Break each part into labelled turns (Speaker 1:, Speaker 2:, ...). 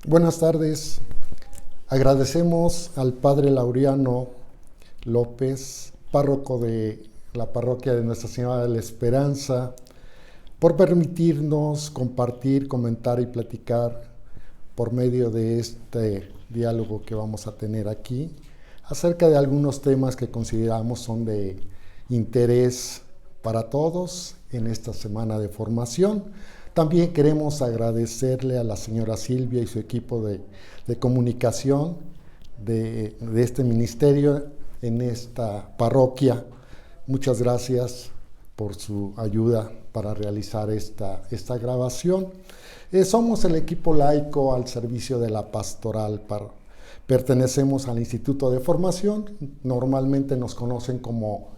Speaker 1: Buenas tardes. Agradecemos al Padre Laureano López, párroco de la parroquia de Nuestra Señora de la Esperanza, por permitirnos compartir, comentar y platicar por medio de este diálogo que vamos a tener aquí acerca de algunos temas que consideramos son de interés para todos en esta semana de formación. También queremos agradecerle a la señora Silvia y su equipo de comunicación de este ministerio en esta parroquia. Muchas gracias por su ayuda para realizar esta grabación. Somos el equipo laico al servicio de la pastoral. Pertenecemos al Instituto de Formación, normalmente nos conocen como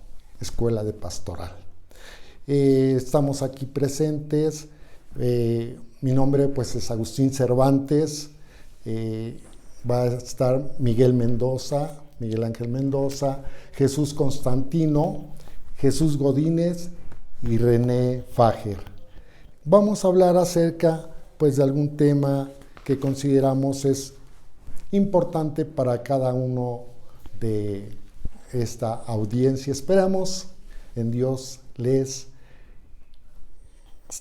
Speaker 1: Escuela de Pastoral. Estamos aquí presentes. Mi nombre pues es Agustín Cervantes. Va a estar Miguel Ángel Mendoza, Jesús Constantino, Jesús Godínez y René Fager. Vamos a hablar acerca pues de algún tema que consideramos es importante para cada uno de esta audiencia. Esperamos en Dios les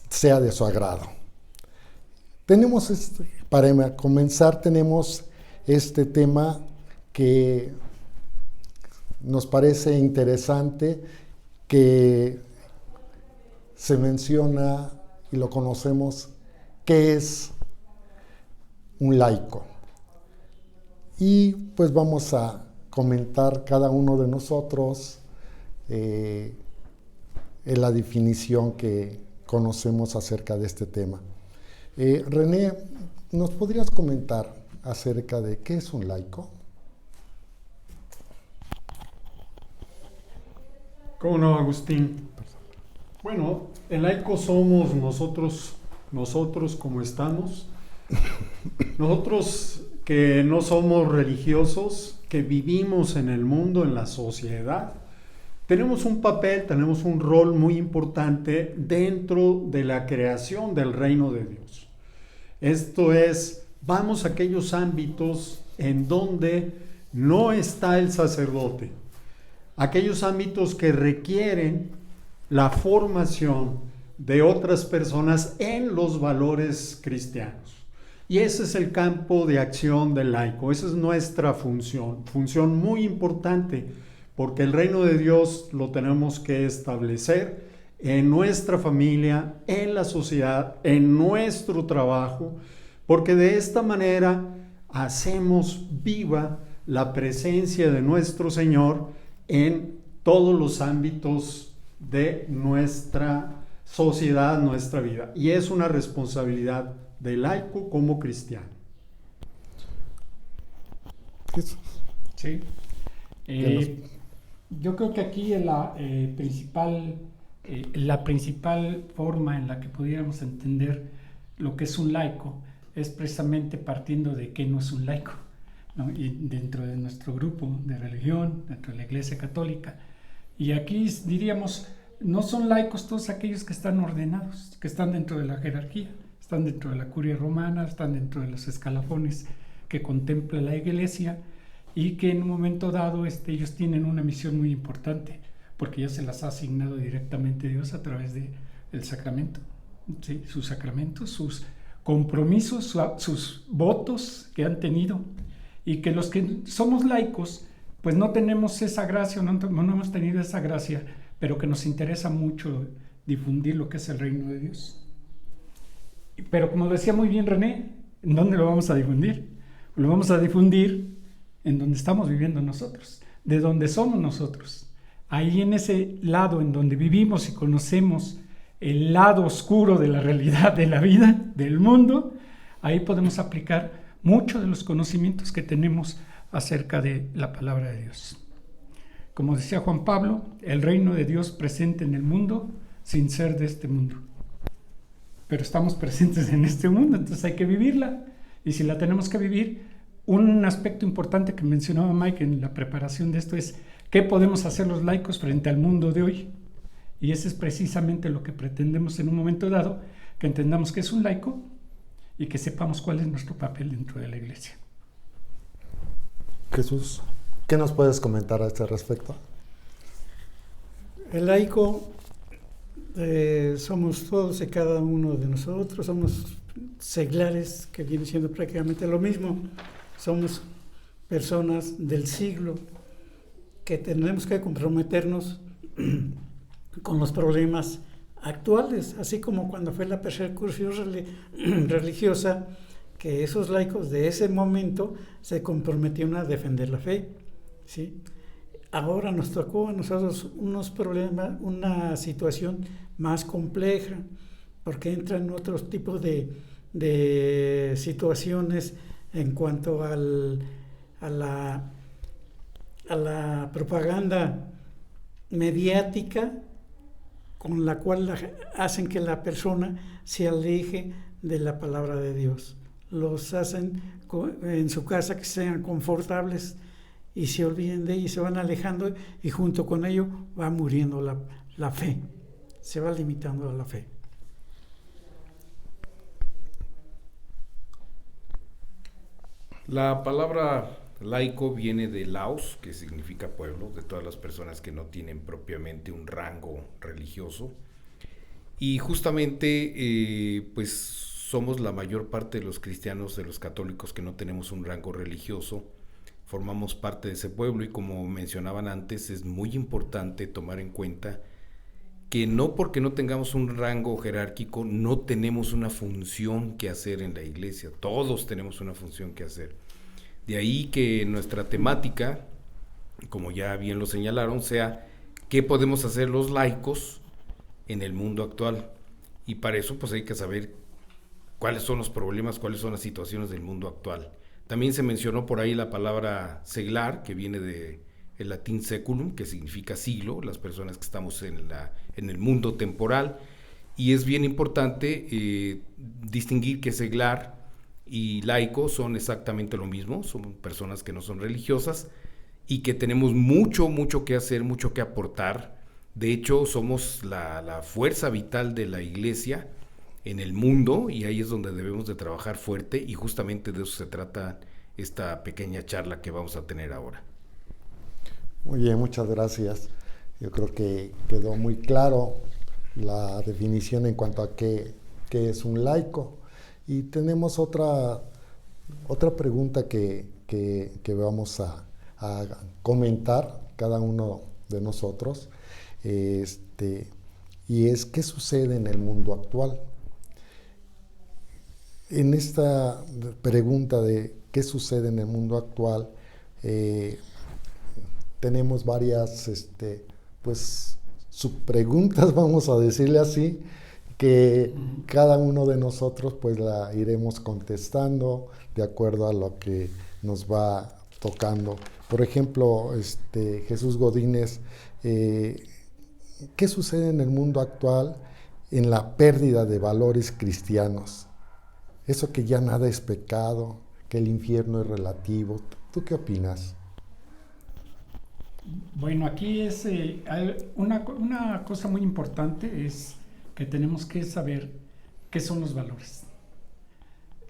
Speaker 1: sea de su agrado. Para comenzar, tenemos este tema que nos parece interesante, que se menciona y lo conocemos, ¿qué es un laico? Y pues vamos a comentar cada uno de nosotros en la definición que conocemos acerca de este tema. René, ¿nos podrías comentar acerca de qué es un laico?
Speaker 2: ¿Cómo no, Agustín? Bueno, el laico somos nosotros como estamos, nosotros que no somos religiosos, que vivimos en el mundo, en la sociedad. Tenemos un papel, tenemos un rol muy importante dentro de la creación del reino de Dios. Esto es, vamos a aquellos ámbitos en donde no está el sacerdote, aquellos ámbitos que requieren la formación de otras personas en los valores cristianos. Y ese es el campo de acción del laico, esa es nuestra función muy importante, porque el reino de Dios lo tenemos que establecer en nuestra familia, en la sociedad, en nuestro trabajo, porque de esta manera hacemos viva la presencia de nuestro Señor en todos los ámbitos de nuestra sociedad, nuestra vida. Y es una responsabilidad del laico como cristiano.
Speaker 3: Sí. Yo creo que aquí la principal forma en la que pudiéramos entender lo que es un laico es precisamente partiendo de qué no es un laico, ¿no? Y dentro de nuestro grupo de religión, dentro de la Iglesia Católica. Y aquí diríamos, no son laicos todos aquellos que están ordenados, que están dentro de la jerarquía, están dentro de la curia romana, están dentro de los escalafones que contempla la Iglesia, y que en un momento dado ellos tienen una misión muy importante, porque ya se las ha asignado directamente Dios a través del sacramento, ¿sí? Sus sacramentos, sus compromisos, sus votos que han tenido, y que los que somos laicos, pues no tenemos esa gracia, no hemos tenido esa gracia, pero que nos interesa mucho difundir lo que es el reino de Dios. Pero como decía muy bien René, ¿en dónde lo vamos a difundir? Lo vamos a difundir en donde estamos viviendo nosotros, de donde somos nosotros. Ahí en ese lado en donde vivimos y conocemos el lado oscuro de la realidad de la vida, del mundo, ahí podemos aplicar muchos de los conocimientos que tenemos acerca de la palabra de Dios. Como decía Juan Pablo, el reino de Dios presente en el mundo sin ser de este mundo. Pero estamos presentes en este mundo, entonces hay que vivirla. Y si la tenemos que vivir, un aspecto importante que mencionaba Mike en la preparación de esto es ¿qué podemos hacer los laicos frente al mundo de hoy? Y ese es precisamente lo que pretendemos en un momento dado, que entendamos que es un laico y que sepamos cuál es nuestro papel dentro de la iglesia.
Speaker 1: Jesús, ¿qué nos puedes comentar a este respecto?
Speaker 4: El laico somos todos y cada uno de nosotros, somos seglares, que viene siendo prácticamente lo mismo. Somos personas del siglo que tenemos que comprometernos con los problemas actuales, así como cuando fue la persecución religiosa, que esos laicos de ese momento se comprometieron a defender la fe, ¿sí? Ahora nos tocó a nosotros unos problemas, una situación más compleja, porque entran otros tipos de situaciones en cuanto a la propaganda mediática, con la cual hacen que la persona se aleje de la palabra de Dios. Los hacen en su casa que sean confortables y se olviden de ella y se van alejando, y junto con ello va muriendo la fe, se va limitando a la fe.
Speaker 5: La palabra laico viene de laos, que significa pueblo, de todas las personas que no tienen propiamente un rango religioso. Y justamente pues somos la mayor parte de los cristianos, de los católicos que no tenemos un rango religioso, formamos parte de ese pueblo, y como mencionaban antes, es muy importante tomar en cuenta que no porque no tengamos un rango jerárquico no tenemos una función que hacer en la iglesia. Todos tenemos una función que hacer. De ahí que nuestra temática, como ya bien lo señalaron, sea qué podemos hacer los laicos en el mundo actual. Y para eso pues hay que saber cuáles son los problemas, cuáles son las situaciones del mundo actual. También se mencionó por ahí la palabra seglar, que viene del latín seculum, que significa siglo, las personas que estamos en el mundo temporal. Y es bien importante distinguir que seglar y laico son exactamente lo mismo, son personas que no son religiosas y que tenemos mucho que hacer, mucho que aportar. De hecho, somos la fuerza vital de la iglesia en el mundo, y ahí es donde debemos de trabajar fuerte, y justamente de eso se trata esta pequeña charla que vamos a tener ahora.
Speaker 1: Muy bien, muchas gracias. Yo creo que quedó muy claro la definición en cuanto a qué es un laico. Y tenemos otra pregunta que vamos a comentar cada uno de nosotros, y es ¿qué sucede en el mundo actual? En esta pregunta de qué sucede en el mundo actual, tenemos varias subpreguntas, vamos a decirle así, que cada uno de nosotros pues la iremos contestando de acuerdo a lo que nos va tocando. Por ejemplo, Jesús Godínez, ¿qué sucede en el mundo actual en la pérdida de valores cristianos? Eso que ya nada es pecado, que el infierno es relativo. ¿Tú qué opinas?
Speaker 3: Bueno, aquí es una cosa muy importante, es que tenemos que saber qué son los valores.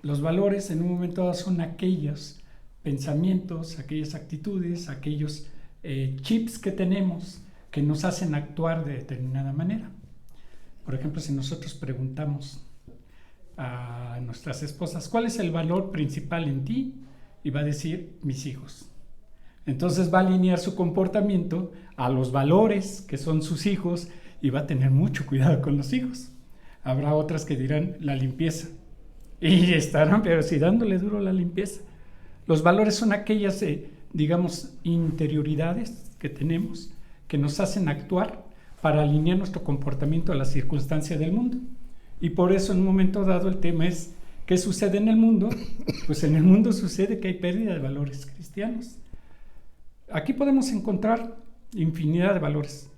Speaker 3: Los valores en un momento dado son aquellos pensamientos, aquellas actitudes, aquellos chips que tenemos que nos hacen actuar de determinada manera. Por ejemplo, si nosotros preguntamos a nuestras esposas, ¿cuál es el valor principal en ti? Y va a decir, mis hijos. Entonces va a alinear su comportamiento a los valores que son sus hijos, y va a tener mucho cuidado con los hijos. Habrá otras que dirán la limpieza, y estarán pero sí dándole duro la limpieza. Los valores son aquellas interioridades que tenemos que nos hacen actuar para alinear nuestro comportamiento a las circunstancias del mundo. Y por eso en un momento dado el tema es ¿qué sucede en el mundo? Pues en el mundo sucede que hay pérdida de valores cristianos. Aquí podemos encontrar infinidad de valores.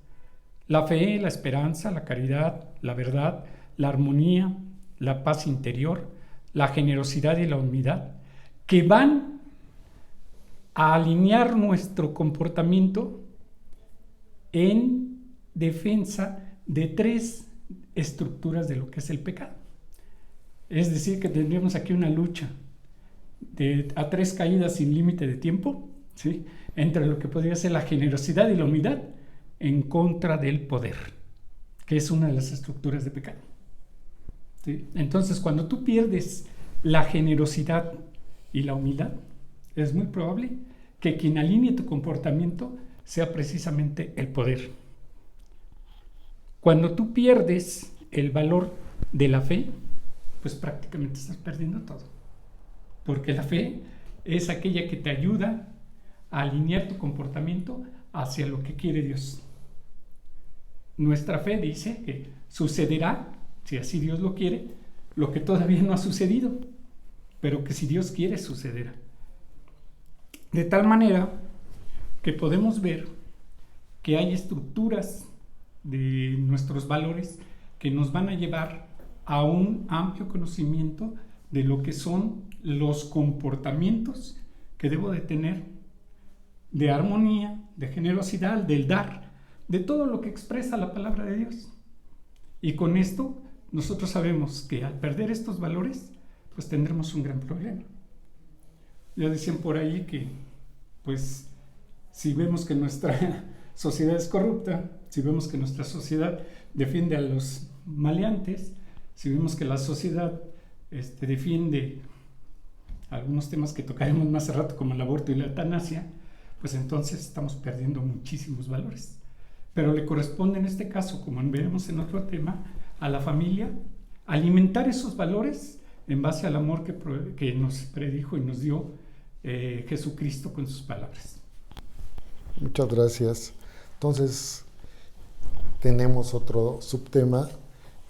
Speaker 3: La fe, la esperanza, la caridad, la verdad, la armonía, la paz interior, la generosidad y la humildad, que van a alinear nuestro comportamiento en defensa de tres estructuras de lo que es el pecado. Es decir, que tendríamos aquí una lucha a 3 caídas sin límite de tiempo, ¿sí?, entre lo que podría ser la generosidad y la humildad en contra del poder, que es una de las estructuras de pecado, ¿sí? Entonces, cuando tú pierdes la generosidad y la humildad, es muy probable que quien alinee tu comportamiento sea precisamente el poder. Cuando tú pierdes el valor de la fe, pues prácticamente estás perdiendo todo. Porque la fe es aquella que te ayuda a alinear tu comportamiento hacia lo que quiere Dios. Nuestra fe dice que sucederá, si así Dios lo quiere, lo que todavía no ha sucedido, pero que si Dios quiere, sucederá. De tal manera que podemos ver que hay estructuras de nuestros valores que nos van a llevar a un amplio conocimiento de lo que son los comportamientos que debo de tener, de armonía, de generosidad, del dar, de todo lo que expresa la palabra de Dios. Y con esto nosotros sabemos que al perder estos valores, pues tendremos un gran problema. Ya decían por ahí que, pues, si vemos que nuestra sociedad es corrupta, si vemos que nuestra sociedad defiende a los maleantes, si vemos que la sociedad defiende algunos temas que tocaremos más a rato, como el aborto y la eutanasia, pues entonces estamos perdiendo muchísimos valores. Pero le corresponde en este caso, como veremos en otro tema, a la familia alimentar esos valores en base al amor que nos predijo y nos dio Jesucristo con sus palabras.
Speaker 1: Muchas gracias. Entonces, tenemos otro subtema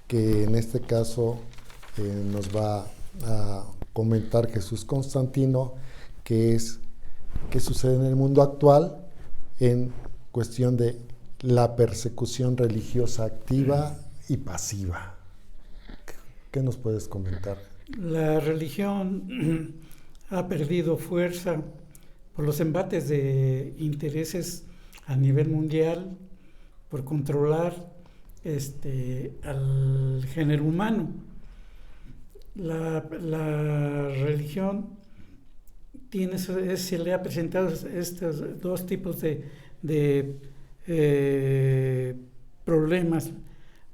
Speaker 1: que en este caso nos va a comentar Jesús Constantino, que es qué sucede en el mundo actual en cuestión de la persecución religiosa activa y pasiva. ¿Qué nos puedes comentar?
Speaker 4: La religión ha perdido fuerza por los embates de intereses a nivel mundial, por controlar al género humano. La religión se le ha presentado estos dos tipos de problemas.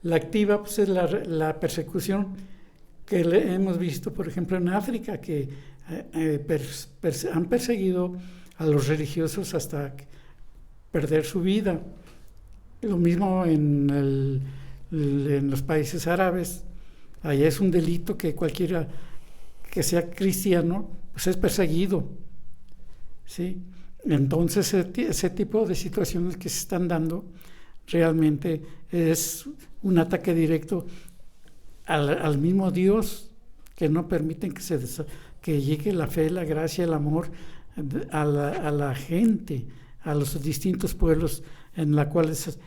Speaker 4: La activa, pues, es la persecución que hemos visto, por ejemplo, en África, que han perseguido a los religiosos hasta perder su vida. Lo mismo en los países árabes. Allá es un delito que cualquiera que sea cristiano pues es perseguido, ¿sí? Entonces ese tipo de situaciones que se están dando realmente es un ataque directo al mismo Dios, que no permiten que llegue la fe, la gracia, el amor a la gente, a los distintos pueblos en la cual es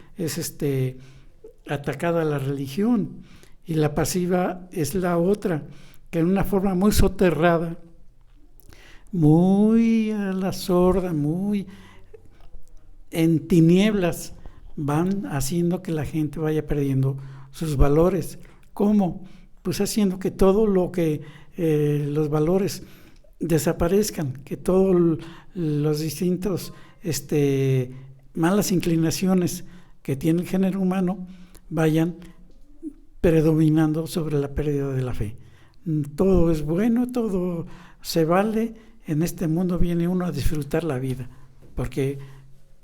Speaker 4: atacada la religión. Y la pasiva es la otra, que en una forma muy soterrada, muy a la sorda, muy en tinieblas, van haciendo que la gente vaya perdiendo sus valores. ¿Cómo? Pues haciendo que todo lo que los valores desaparezcan, que todos los distintos malas inclinaciones que tiene el género humano vayan predominando sobre la pérdida de la fe. Todo es bueno, todo se vale. En este mundo viene uno a disfrutar la vida, porque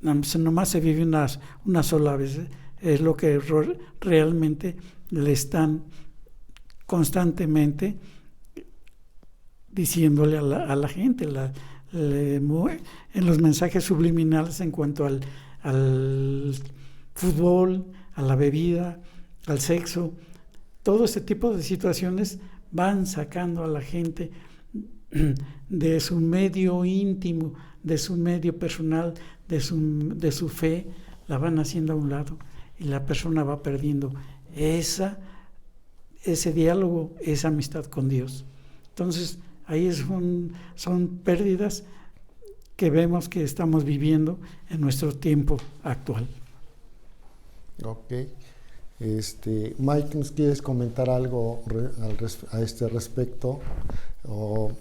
Speaker 4: nomás se vive una sola vez. Es lo que realmente le están constantemente diciéndole a la gente, en los mensajes subliminales en cuanto al fútbol, a la bebida, al sexo. Todo este tipo de situaciones van sacando a la gente de su medio íntimo, de su medio personal, de su fe, la van haciendo a un lado y la persona va perdiendo ese diálogo, esa amistad con Dios. Entonces, ahí son pérdidas que vemos que estamos viviendo en nuestro tiempo actual.
Speaker 1: Ok. Mike, ¿nos quieres comentar algo a este respecto? O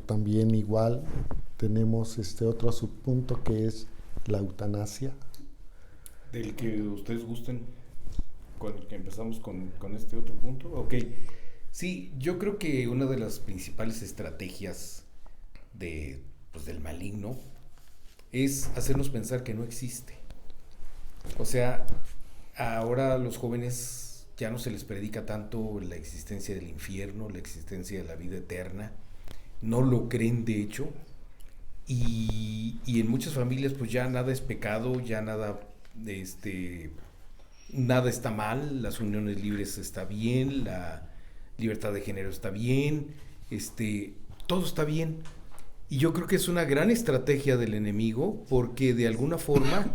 Speaker 1: también igual tenemos otro subpunto que es la eutanasia.
Speaker 5: Del que ustedes gusten, con el que empezamos con este otro punto. Ok, sí, yo creo que una de las principales estrategias del maligno es hacernos pensar que no existe. O sea, ahora a los jóvenes ya no se les predica tanto la existencia del infierno, la existencia de la vida eterna, no lo creen de hecho, y en muchas familias pues ya nada es pecado, ya nada está mal, las uniones libres está bien, la libertad de género está bien, todo está bien. Y yo creo que es una gran estrategia del enemigo, porque de alguna forma,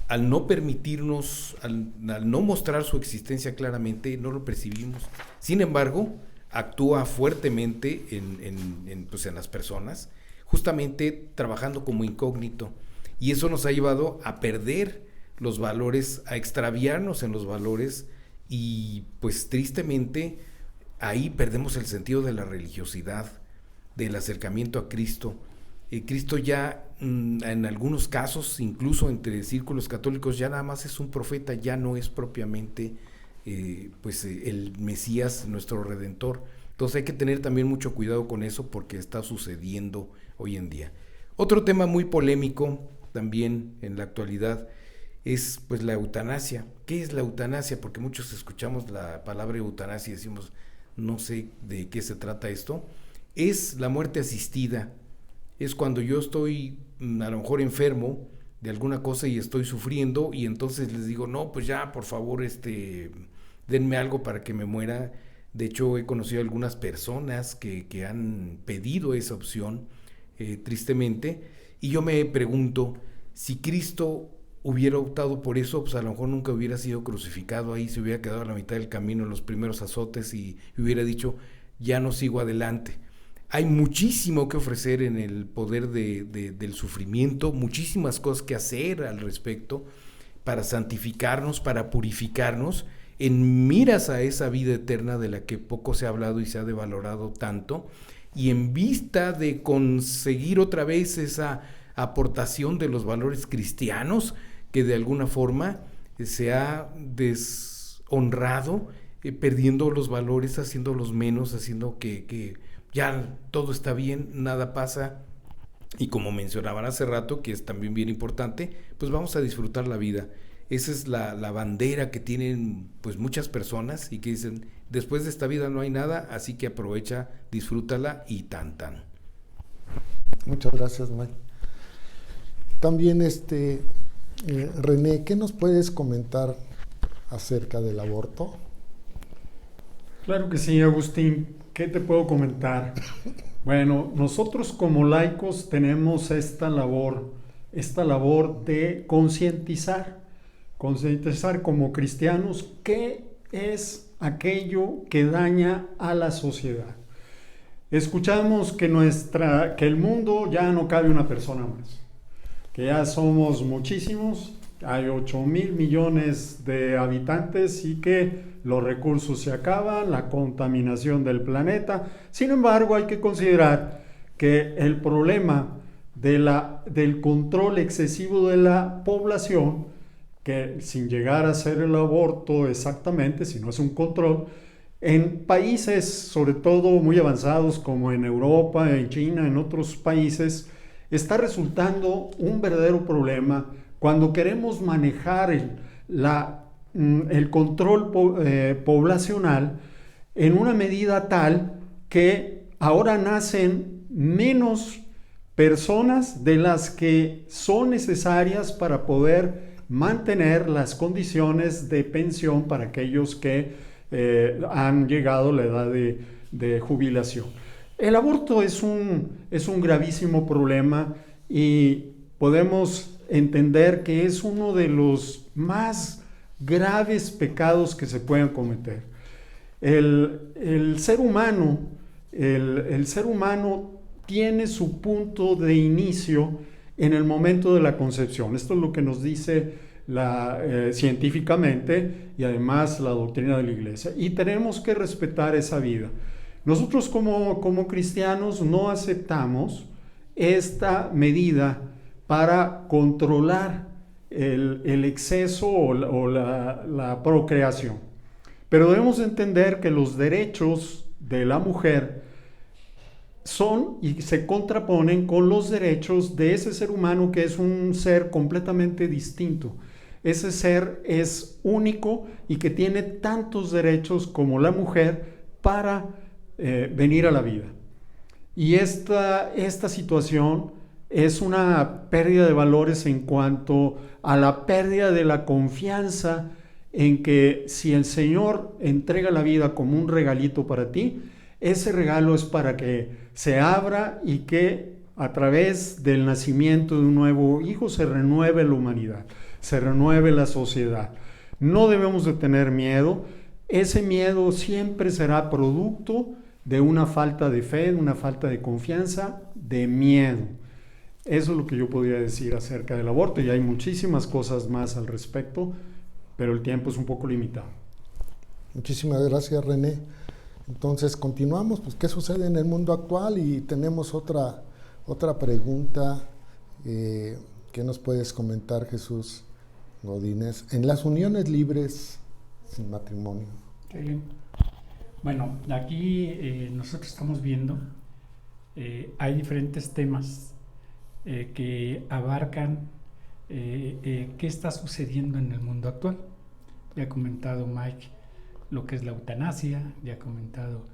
Speaker 5: al no permitirnos, al no mostrar su existencia claramente, no lo percibimos. Sin embargo, actúa fuertemente en las personas, justamente trabajando como incógnito. Y eso nos ha llevado a perder los valores, a extraviarnos en los valores, y pues tristemente ahí perdemos el sentido de la religiosidad, del acercamiento a Cristo. Cristo ya en algunos casos, incluso entre círculos católicos, ya nada más es un profeta, ya no es propiamente el Mesías, nuestro Redentor. Entonces hay que tener también mucho cuidado con eso, porque está sucediendo hoy en día. Otro tema muy polémico también en la actualidad es pues la eutanasia. ¿Qué es la eutanasia? Porque muchos escuchamos la palabra eutanasia y decimos, no sé de qué se trata esto. Es la muerte asistida. Es cuando yo estoy a lo mejor enfermo de alguna cosa y estoy sufriendo, y entonces les digo, no, pues ya, por favor, denme algo para que me muera. De hecho, he conocido algunas personas que han pedido esa opción, tristemente, y yo me pregunto, si Cristo hubiera optado por eso, pues a lo mejor nunca hubiera sido crucificado ahí, se hubiera quedado a la mitad del camino en los primeros azotes y hubiera dicho, ya no sigo adelante. Hay muchísimo que ofrecer en el poder del sufrimiento, muchísimas cosas que hacer al respecto para santificarnos, para purificarnos, en miras a esa vida eterna de la que poco se ha hablado y se ha devalorado tanto, y en vista de conseguir otra vez esa aportación de los valores cristianos que de alguna forma se ha deshonrado, perdiendo los valores, haciéndolos menos, haciendo que ya todo está bien, nada pasa, y como mencionaban hace rato, que es también bien importante, pues vamos a disfrutar la vida. Esa es la bandera que tienen pues muchas personas, y que dicen, después de esta vida no hay nada, así que aprovecha, disfrútala y tan.
Speaker 1: Muchas gracias, Mike. También René, ¿qué nos puedes comentar acerca del aborto?
Speaker 2: Claro que sí, Agustín. ¿Qué te puedo comentar? Bueno, nosotros como laicos tenemos esta labor de concientizar como cristianos qué es aquello que daña a la sociedad. Escuchamos que el mundo ya no cabe una persona más, que ya somos muchísimos, hay 8,000 millones de habitantes y que los recursos se acaban, la contaminación del planeta. Sin embargo, hay que considerar que el problema del control excesivo de la población, que sin llegar a ser el aborto exactamente, sino es un control, en países sobre todo muy avanzados como en Europa, en China, en otros países, está resultando un verdadero problema cuando queremos manejar el control poblacional en una medida tal que ahora nacen menos personas de las que son necesarias para poder mantener las condiciones de pensión para aquellos que han llegado a la edad de jubilación. El aborto es un gravísimo problema, y podemos entender que es uno de los más graves pecados que se pueden cometer. El ser humano tiene su punto de inicio en el momento de la concepción. Esto es lo que nos dice científicamente y además la doctrina de la Iglesia. Y tenemos que respetar esa vida. Nosotros como cristianos no aceptamos esta medida para controlar el exceso o la procreación. Pero debemos entender que los derechos de la mujer son y se contraponen con los derechos de ese ser humano, que es un ser completamente distinto. Ese ser es único y que tiene tantos derechos como la mujer para venir a la vida. Y esta situación es una pérdida de valores en cuanto a la pérdida de la confianza en que si el Señor entrega la vida como un regalito para ti, ese regalo es para que se abra y que a través del nacimiento de un nuevo hijo se renueve la humanidad, se renueve la sociedad. No debemos de tener miedo. Ese miedo siempre será producto de una falta de fe, de una falta de confianza, de miedo. Eso es lo que yo podría decir acerca del aborto, y hay muchísimas cosas más al respecto, pero el tiempo es un poco limitado.
Speaker 1: Muchísimas gracias, René. Entonces continuamos, pues, ¿qué sucede en el mundo actual? Y tenemos otra pregunta que nos puedes comentar, Jesús Godínez, en las uniones libres sin matrimonio.
Speaker 3: Qué bien. Bueno, aquí nosotros estamos viendo, hay diferentes temas que abarcan qué está sucediendo en el mundo actual. Ya ha comentado Mike lo que es la eutanasia, ya ha comentado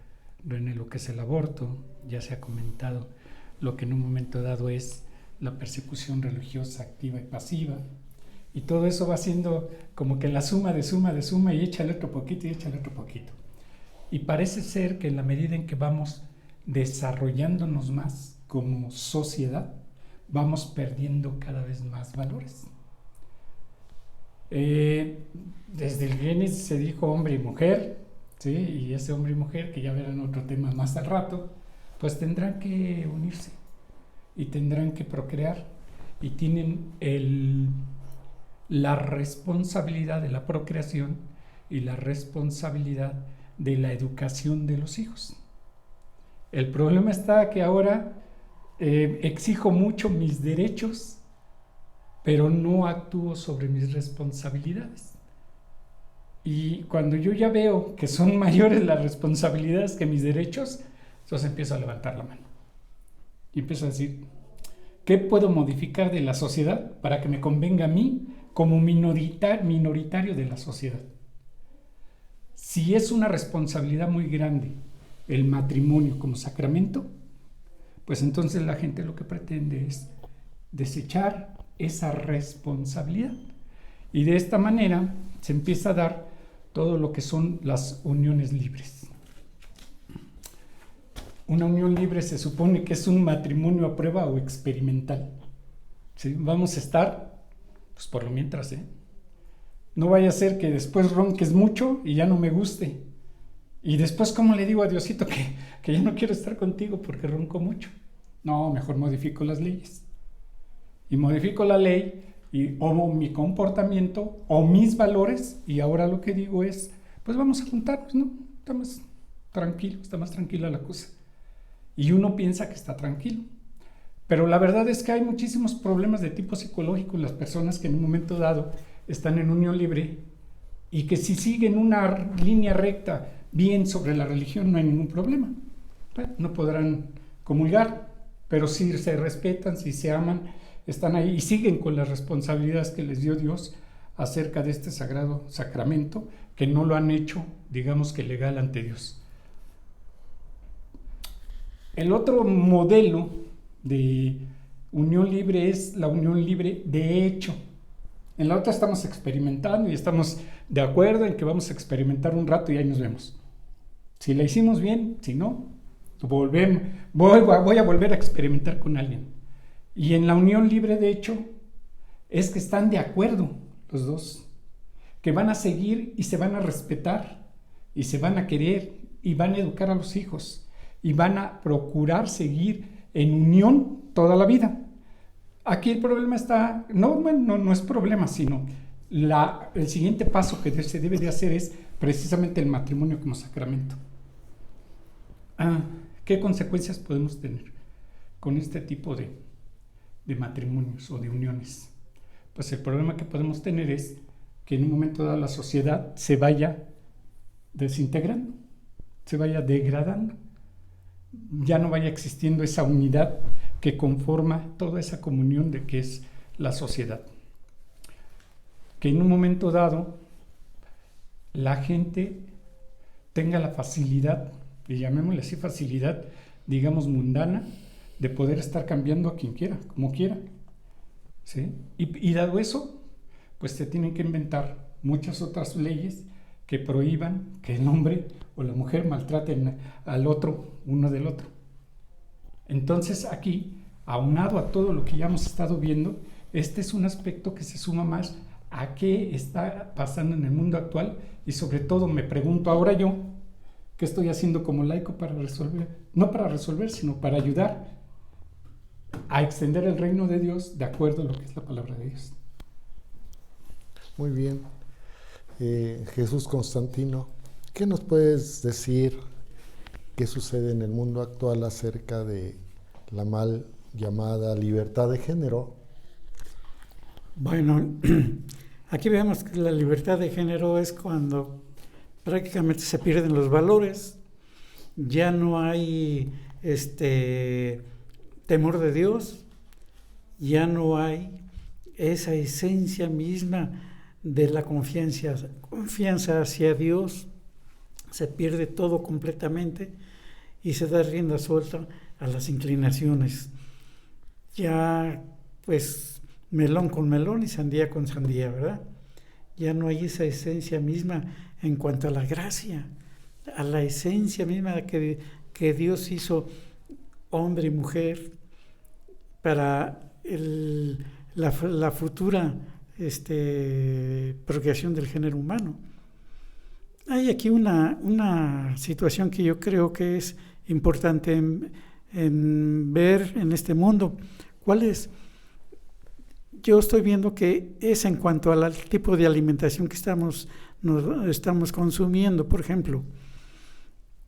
Speaker 3: René lo que es el aborto, ya se ha comentado lo que en un momento dado es la persecución religiosa activa y pasiva, y todo eso va siendo como que la suma y échale otro poquito y échale otro poquito. Y parece ser que en la medida en que vamos desarrollándonos más como sociedad, vamos perdiendo cada vez más valores. Desde el Génesis se dijo hombre y mujer, ¿sí? Y ese hombre y mujer, que ya verán otro tema más al rato, pues tendrán que unirse y tendrán que procrear, y tienen la responsabilidad de la procreación y la responsabilidad de la educación de los hijos. El problema está que ahora exijo mucho mis derechos, pero no actúo sobre mis responsabilidades. Y cuando yo ya veo que son mayores las responsabilidades que mis derechos, entonces empiezo a levantar la mano y empiezo a decir, ¿qué puedo modificar de la sociedad para que me convenga a mí como minoritario de la sociedad? Si es una responsabilidad muy grande el matrimonio como sacramento, pues entonces la gente lo que pretende es desechar esa responsabilidad, y de esta manera se empieza a dar todo lo que son las uniones libres. Una unión libre se supone que es un matrimonio a prueba o experimental, ¿sí? Vamos a estar, pues por lo mientras, no vaya a ser que después ronques mucho y ya no me guste, y después ¿cómo le digo a Diosito que ya no quiero estar contigo porque ronco mucho? No, mejor modifico las leyes. Y modifico la ley o mi comportamiento o mis valores, y ahora lo que digo es, pues vamos a juntarnos, ¿no? Está más tranquila la cosa. Y uno piensa que está tranquilo. Pero la verdad es que hay muchísimos problemas de tipo psicológico en las personas que en un momento dado están en unión libre, y que si siguen una línea recta bien sobre la religión no hay ningún problema. Bueno, no podrán comulgar, pero si se respetan, si se aman, están ahí y siguen con las responsabilidades que les dio Dios acerca de este sagrado sacramento, que no lo han hecho, digamos que legal ante Dios. El otro modelo de unión libre es la unión libre de hecho. En la otra estamos experimentando y estamos de acuerdo en que vamos a experimentar un rato y ahí nos vemos. Si la hicimos bien, si no, voy a volver a experimentar con alguien. Y en la unión libre de hecho es que están de acuerdo los dos, que van a seguir y se van a respetar y se van a querer y van a educar a los hijos y van a procurar seguir en unión toda la vida. Aquí el problema está, no es problema, sino el siguiente paso que se debe de hacer es precisamente el matrimonio como sacramento. ¿Qué consecuencias podemos tener con este tipo de matrimonios o de uniones? Pues el problema que podemos tener es que en un momento dado la sociedad se vaya desintegrando, se vaya degradando, ya no vaya existiendo esa unidad que conforma toda esa comunión de que es la sociedad. Que en un momento dado la gente tenga la facilidad, y llamémosle así facilidad, digamos mundana, de poder estar cambiando a quien quiera, como quiera, ¿sí? Y dado eso, pues se tienen que inventar muchas otras leyes que prohíban que el hombre o la mujer maltraten al otro, uno del otro. Entonces aquí, aunado a todo lo que ya hemos estado viendo, este es un aspecto que se suma más a qué está pasando en el mundo actual, y sobre todo me pregunto ahora yo, ¿qué estoy haciendo como laico para resolver? No para resolver, sino para ayudar a extender el reino de Dios de acuerdo a lo que es la palabra de Dios.
Speaker 1: Muy bien. Jesús Constantino, ¿qué nos puedes decir qué sucede en el mundo actual acerca de la mal llamada libertad de género?
Speaker 4: Bueno, aquí vemos que la libertad de género es cuando prácticamente se pierden los valores, ya no hay temor de Dios, ya no hay esa esencia misma de la confianza hacia Dios, se pierde todo completamente y se da rienda suelta a las inclinaciones. Ya pues melón con melón y sandía con sandía, ¿verdad? Ya no hay esa esencia misma en cuanto a la gracia, a la esencia misma que Dios hizo hombre y mujer para la futura procreación del género humano. Hay aquí una situación que yo creo que es importante en ver en este mundo. ¿Cuál es? Yo estoy viendo que es en cuanto al tipo de alimentación que estamos consumiendo. Por ejemplo,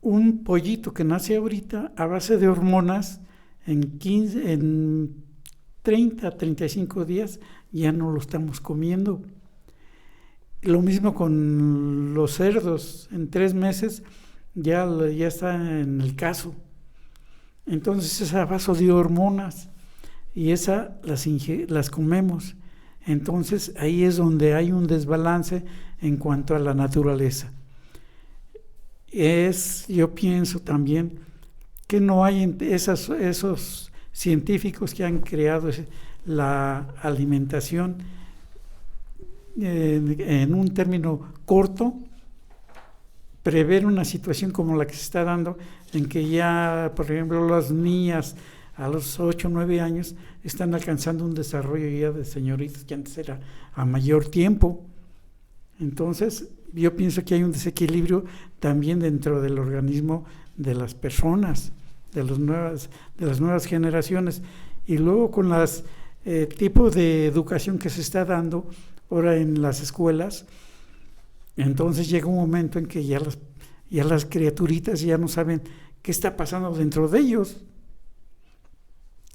Speaker 4: un pollito que nace ahorita a base de hormonas, en 30 a 35 días ya no lo estamos comiendo. Lo mismo con los cerdos, en 3 meses ya está en el caso. Entonces es a base de hormonas y las comemos. Entonces ahí es donde hay un desbalance en cuanto a la naturaleza. Yo pienso también que no hay esos científicos que han creado la alimentación en un término corto, prever una situación como la que se está dando, en que ya, por ejemplo, las niñas a los 8 o 9 años están alcanzando un desarrollo ya de señoritas que antes era a mayor tiempo. Entonces, yo pienso que hay un desequilibrio también dentro del organismo de las personas, de las nuevas generaciones. Y luego con las tipos de educación que se está dando ahora en las escuelas, entonces llega un momento en que ya las criaturitas ya no saben qué está pasando dentro de ellos.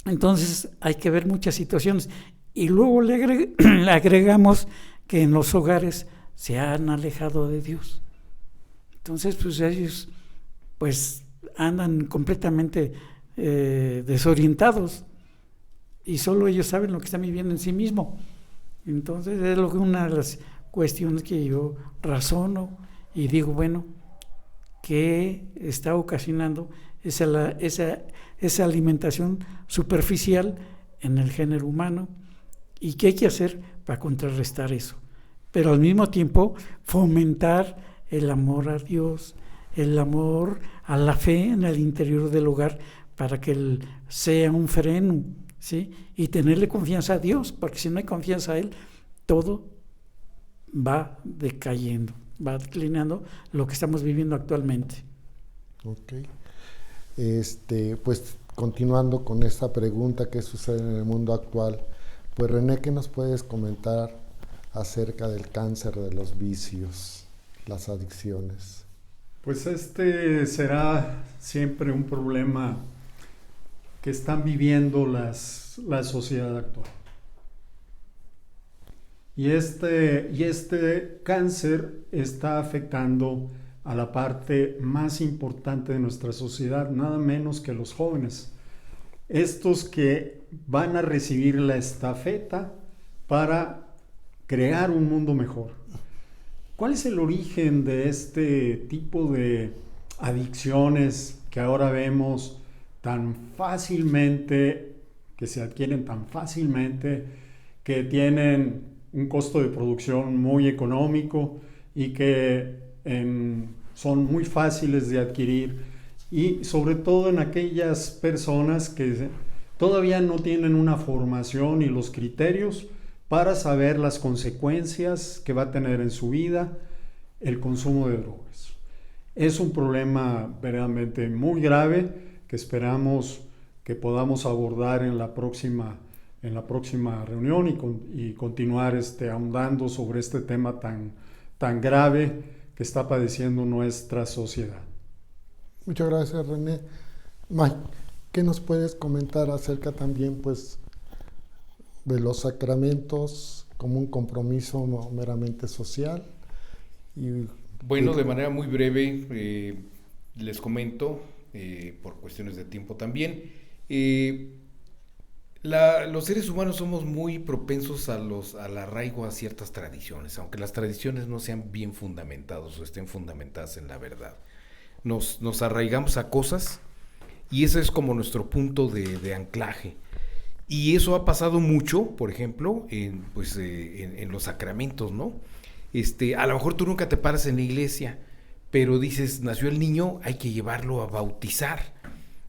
Speaker 4: Entonces hay que ver muchas situaciones. Y luego le agregamos que en los hogares se han alejado de Dios. Entonces, pues ellos pues andan completamente desorientados y solo ellos saben lo que están viviendo en sí mismo. Entonces es una de las cuestiones que yo razono y digo, bueno, ¿qué está ocasionando esa alimentación superficial en el género humano? ¿Y qué hay que hacer para contrarrestar eso? Pero al mismo tiempo fomentar el amor a Dios, el amor a la fe en el interior del hogar, para que él sea un freno, ¿sí? Y tenerle confianza a Dios, porque si no hay confianza a Él, todo va decayendo, va declinando lo que estamos viviendo actualmente.
Speaker 1: Ok. Pues continuando con esta pregunta, ¿qué sucede en el mundo actual? Pues René, ¿qué nos puedes comentar acerca del cáncer de los vicios, las adicciones?
Speaker 2: Pues este será siempre un problema que están viviendo la sociedad actual. Y este cáncer está afectando a la parte más importante de nuestra sociedad, nada menos que los jóvenes. Estos que van a recibir la estafeta para crear un mundo mejor. ¿Cuál es el origen de este tipo de adicciones que ahora vemos tan fácilmente, que se adquieren tan fácilmente, que tienen un costo de producción muy económico y que son muy fáciles de adquirir, y sobre todo en aquellas personas que todavía no tienen una formación y los criterios para saber las consecuencias que va a tener en su vida el consumo de drogas? Es un problema verdaderamente muy grave que esperamos que podamos abordar en la próxima reunión y continuar ahondando sobre este tema tan grave que está padeciendo nuestra sociedad.
Speaker 1: Muchas gracias, René. Mike, ¿qué nos puedes comentar acerca también, pues, de los sacramentos como un compromiso meramente social?
Speaker 5: Bueno, de manera muy breve, les comento, por cuestiones de tiempo también, los seres humanos somos muy propensos al arraigo a ciertas tradiciones, aunque las tradiciones no sean bien fundamentadas o estén fundamentadas en la verdad. Nos arraigamos a cosas y ese es como nuestro punto de anclaje. Y eso ha pasado mucho, por ejemplo, en los sacramentos, ¿no? A lo mejor tú nunca te paras en la iglesia, pero dices, nació el niño, hay que llevarlo a bautizar.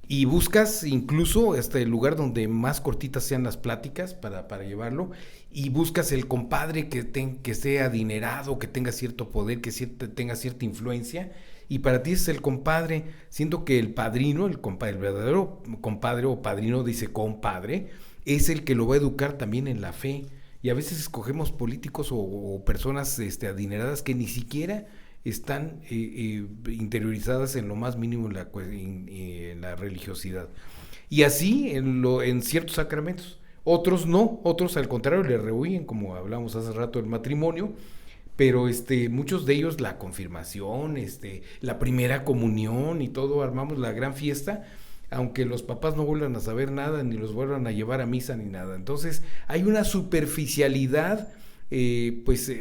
Speaker 5: Y buscas incluso el lugar donde más cortitas sean las pláticas para llevarlo, y buscas el compadre que sea adinerado, que tenga cierto poder, que tenga cierta influencia, y para ti es el compadre, siendo que el padrino, el verdadero compadre o padrino, dice compadre, es el que lo va a educar también en la fe. Y a veces escogemos políticos o personas adineradas que ni siquiera están interiorizadas en lo más mínimo en la religiosidad. Y así en ciertos sacramentos. Otros no, otros al contrario le rehuyen, como hablamos hace rato del matrimonio, pero muchos de ellos la confirmación, la primera comunión y todo, armamos la gran fiesta, aunque los papás no vuelvan a saber nada, ni los vuelvan a llevar a misa ni nada. Entonces hay una superficialidad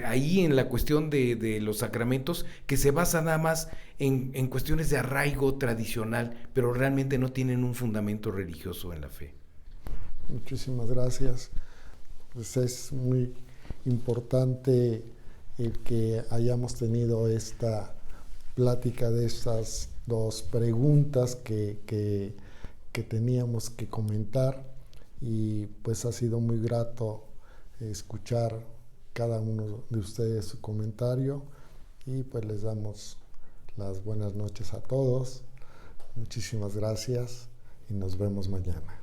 Speaker 5: ahí en la cuestión de los sacramentos, que se basa nada más en cuestiones de arraigo tradicional, pero realmente no tienen un fundamento religioso en la fe.
Speaker 1: Muchísimas gracias. Pues es muy importante el que hayamos tenido esta plática de estas dos preguntas que teníamos que comentar, y pues ha sido muy grato escuchar cada uno de ustedes su comentario, y pues les damos las buenas noches a todos. Muchísimas gracias y nos vemos mañana.